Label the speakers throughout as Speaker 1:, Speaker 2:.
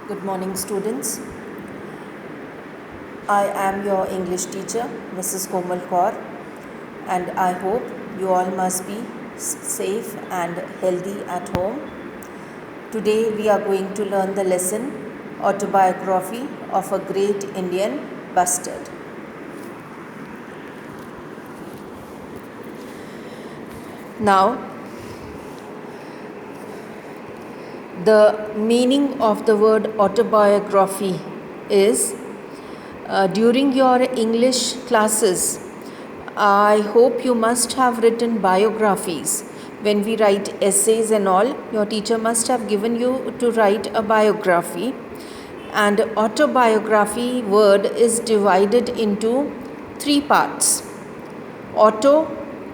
Speaker 1: Good morning, students. I am your English teacher, Mrs. Komal Kaur, and I hope you all must be safe and healthy at home. Today we are going to learn the lesson Autobiography of a Great Indian Bastard. Now, the meaning of the word autobiography is during your English classes, I hope you must have written biographies. When we write essays and all, your teacher must have given you to write a biography. And autobiography word is divided into three parts. Auto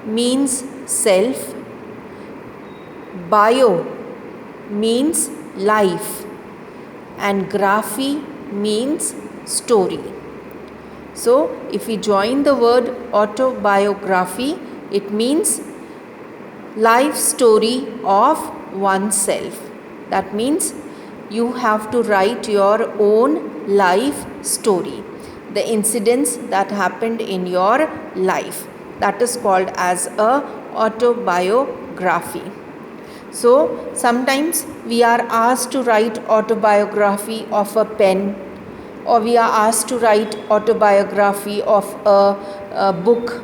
Speaker 1: means self, bio means life, and graphy means story. So, if we join the word autobiography, it means life story of oneself. That means you have to write your own life story, the incidents that happened in your life. That is called as a autobiography. So, sometimes we are asked to write autobiography of a pen, or we are asked to write autobiography of a book.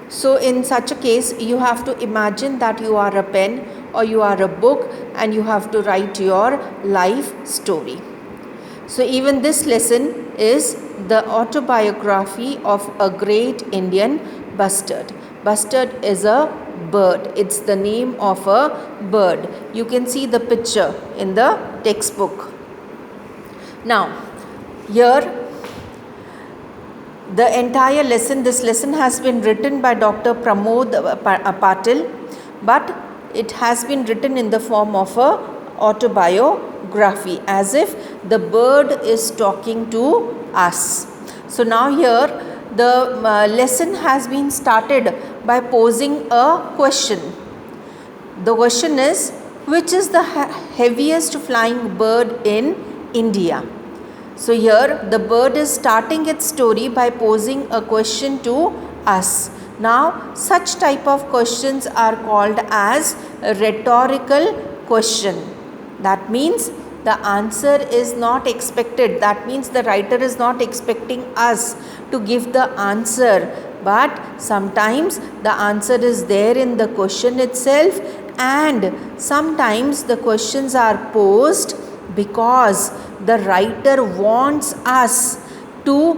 Speaker 1: So in such a case, you have to imagine that you are a pen or you are a book and you have to write your life story. So even this lesson is the autobiography of a great Indian bustard. Bustard is a bird. It's the name of a bird. You can see the picture in the textbook. Now, here, the entire lesson, this lesson has been written by Dr. Pramod Patil, but it has been written in the form of a autobiography, as if the bird is talking to us. So now here, the lesson has been started by posing a question. The question is, which is the heaviest flying bird in India? So here the bird is starting its story by posing a question to us. Now such type of questions are called as a rhetorical question. That means the answer is not expected. That means the writer is not expecting us to give the answer, but sometimes the answer is there in the question itself, and sometimes the questions are posed because the writer wants us to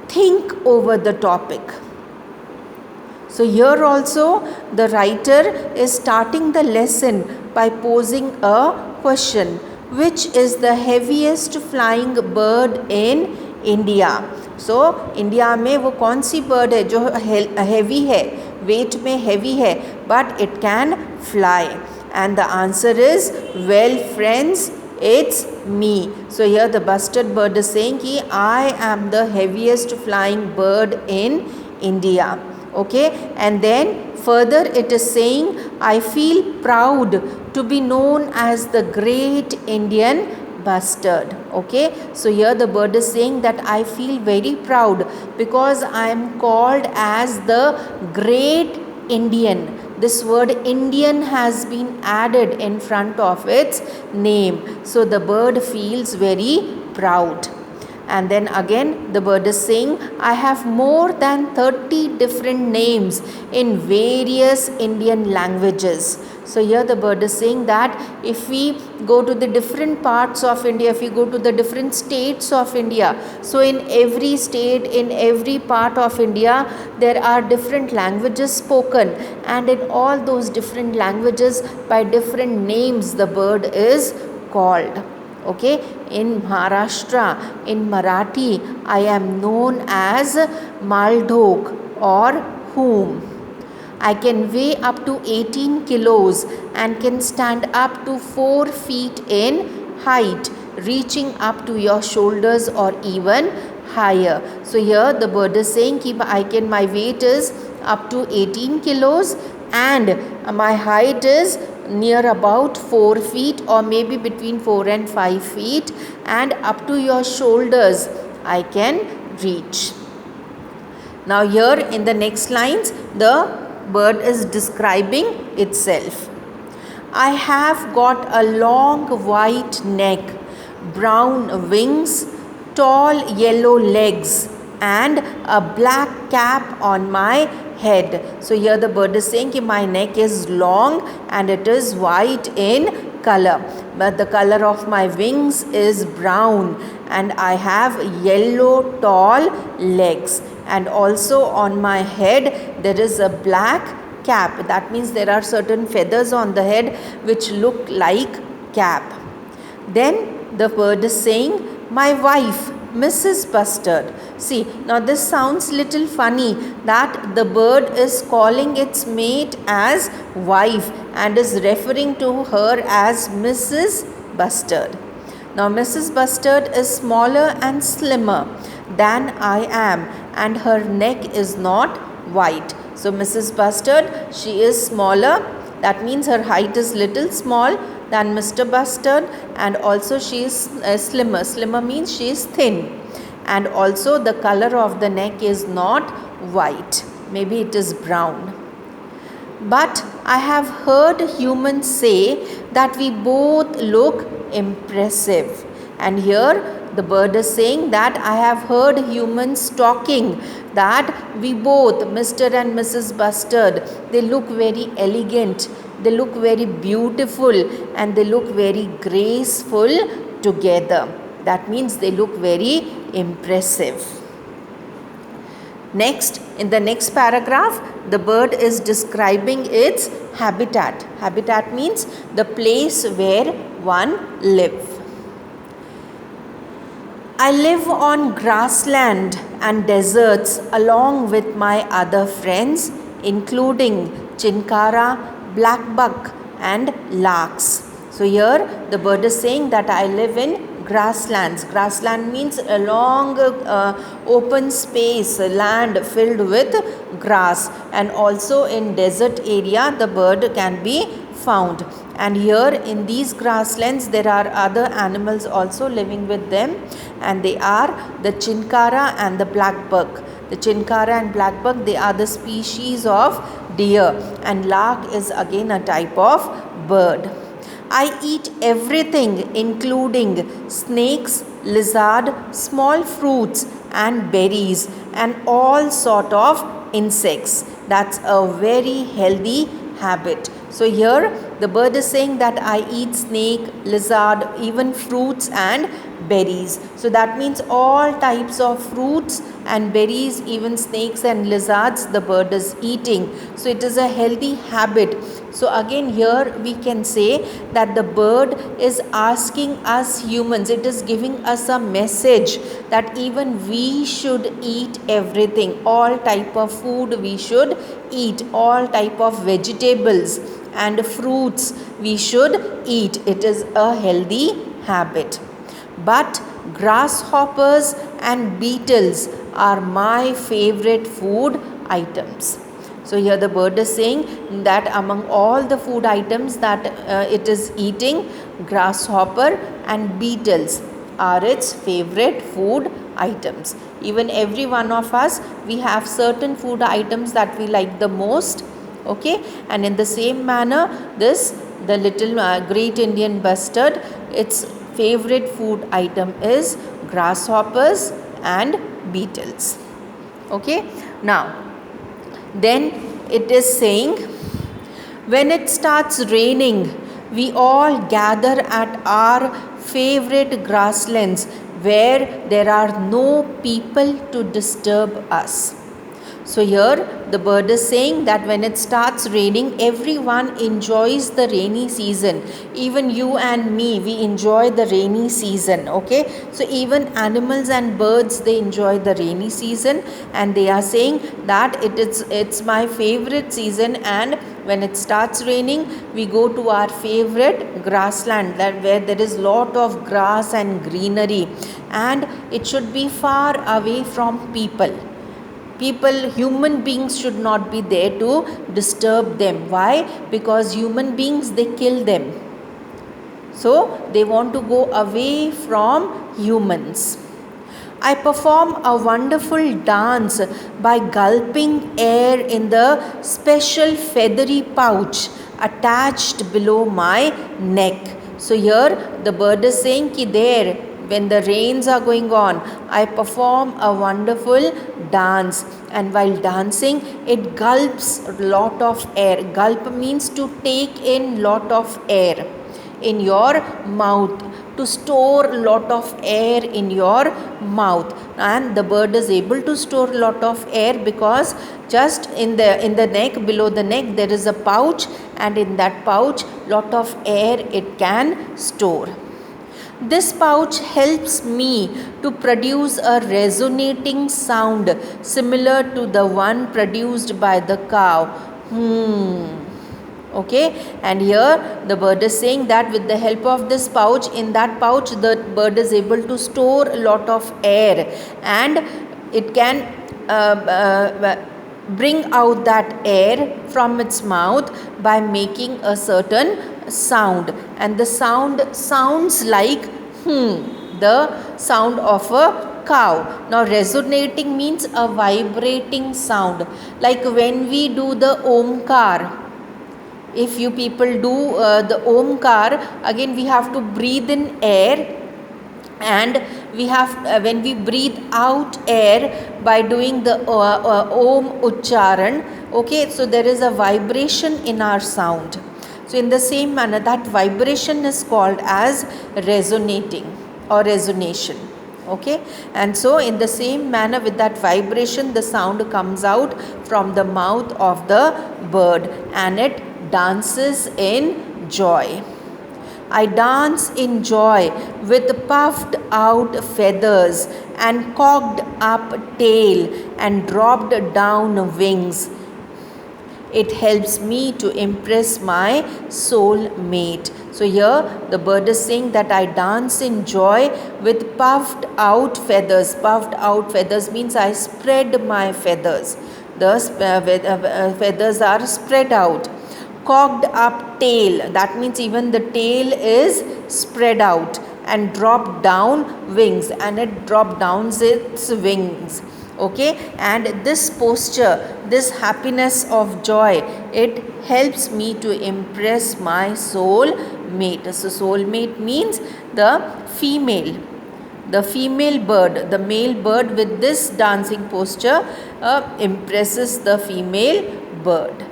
Speaker 1: think over the topic. So here also the writer is starting the lesson by posing a question, which is the heaviest flying bird in India. So India में वो कौन सी bird है जो heavy है, weight में heavy है, but it can fly? And the answer is, well friends, it's me. So here the bustard bird is saying कि I am the heaviest flying bird in India. Okay, and then further it is saying, I feel proud to be known as the great Indian bustard. Okay, so here the bird is saying that I feel very proud because I am called as the great Indian. This word Indian has been added in front of its name. So the bird feels very proud. And then again the bird is saying, I have more than 30 different names in various Indian languages. So here the bird is saying that if we go to the different parts of India, if we go to the different states of India, so in every state, in every part of India, there are different languages spoken, and in all those different languages, by different names, the bird is called. Okay, in Maharashtra, in Marathi, I am known as Maldhok or whom. I can weigh up to 18 kilos and can stand up to 4 feet in height, reaching up to your shoulders or even higher. So here the bird is saying my weight is up to 18 kilos and my height is near about 4 feet or maybe between 4 and 5 feet, and up to your shoulders I can reach. Now here in the next lines, the bird is describing itself. I have got a long white neck, brown wings, tall yellow legs, and a black cap on my head. So here the bird is saying that my neck is long and it is white in color, but the color of my wings is brown, and I have yellow tall legs, and also on my head there is a black cap. That means there are certain feathers on the head which look like cap. Then the bird is saying, my wife, Mrs. Bustard. See, now this sounds little funny that the bird is calling its mate as wife and is referring to her as Mrs. Bustard. Now Mrs. Bustard is smaller and slimmer than I am, and her neck is not white. So Mrs. Bustard, she is smaller. That means her height is little small than Mr. Bustard, and also she is slimmer. Slimmer means she is thin, and also the color of the neck is not white. Maybe it is brown. But I have heard humans say that we both look impressive. And here the bird is saying that I have heard humans talking that we both, Mr. and Mrs. Bustard, they look very elegant, they look very beautiful, and they look very graceful together. That means they look very impressive. Next, in the next paragraph, the bird is describing its habitat. Habitat means the place where one lives. I live on grassland and deserts along with my other friends, including chinkara, blackbuck, and larks. So here the bird is saying that I live in grasslands. Grassland means a long open space, land filled with grass, and also in desert area the bird can be found. And here in these grasslands there are other animals also living with them, and they are the chinkara and the blackbuck. The chinkara and blackbuck, they are the species of deer, and lark is again a type of bird. I eat everything including snakes, lizard, small fruits and berries, and all sort of insects. That's a very healthy habit. So here the bird is saying that I eat snake, lizard, even fruits and berries. So that means all types of fruits and berries, even snakes and lizards, the bird is eating. So it is a healthy habit. So again here we can say that the bird is asking us humans, it is giving us a message that even we should eat everything, all type of food we should eat, all type of vegetables and fruits we should eat. It is a healthy habit. But grasshoppers and beetles are my favorite food items. So here the bird is saying that among all the food items that it is eating, grasshopper and beetles are its favorite food items. Even every one of us, we have certain food items that we like the most. Okay, and in the same manner, the little great Indian bustard, its favorite food item is grasshoppers and beetles. Okay, now then it is saying, when it starts raining, we all gather at our favorite grasslands where there are no people to disturb us. So here the bird is saying that when it starts raining, everyone enjoys the rainy season. Even you and me, we enjoy the rainy season. Okay, so even animals and birds, they enjoy the rainy season, and they are saying that it's my favorite season, and when it starts raining, we go to our favorite grassland, that where there is lot of grass and greenery, and it should be far away from people. human beings should not be there to disturb them. Why? Because human beings, they kill them. So they want to go away from humans. I perform a wonderful dance by gulping air in the special feathery pouch attached below my neck. So here the bird is saying ki there, when the rains are going on, I perform a wonderful dance, and while dancing it gulps a lot of air. Gulp means to take in lot of air in your mouth, to store lot of air in your mouth. And the bird is able to store lot of air because just in the neck, below the neck, there is a pouch, and in that pouch lot of air it can store. This pouch helps me to produce a resonating sound similar to the one produced by the cow. Okay, and here the bird is saying that with the help of this pouch, in that pouch the bird is able to store a lot of air, and it can bring out that air from its mouth by making a certain sound, and the sound sounds like the sound of a cow. Now resonating means a vibrating sound, like when we do the omkar. If you people do the omkar, again we have to breathe in air, and we have when we breathe out air by doing the om ucharan, okay, so there is a vibration in our sound. So in the same manner, that vibration is called as resonating or resonation. Okay, and so in the same manner, with that vibration, the sound comes out from the mouth of the bird, and it dances in joy. I dance in joy with puffed out feathers and cocked up tail and dropped down wings. It helps me to impress my soul mate. So here the bird is saying that I dance in joy with puffed out feathers. Puffed out feathers means I spread my feathers. The feathers are spread out. Cocked up tail, that means even the tail is spread out, and dropped down wings, and it dropped down its wings. Okay, and this posture, this happiness of joy, it helps me to impress my soul mate. So soul mate means the female bird. The male bird with this dancing posture impresses the female bird.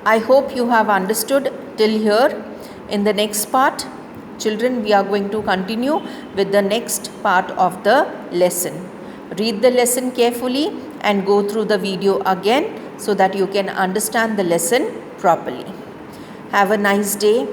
Speaker 1: I hope you have understood till here. In the next part, children, we are going to continue with the next part of the lesson. Read the lesson carefully and go through the video again so that you can understand the lesson properly. Have a nice day.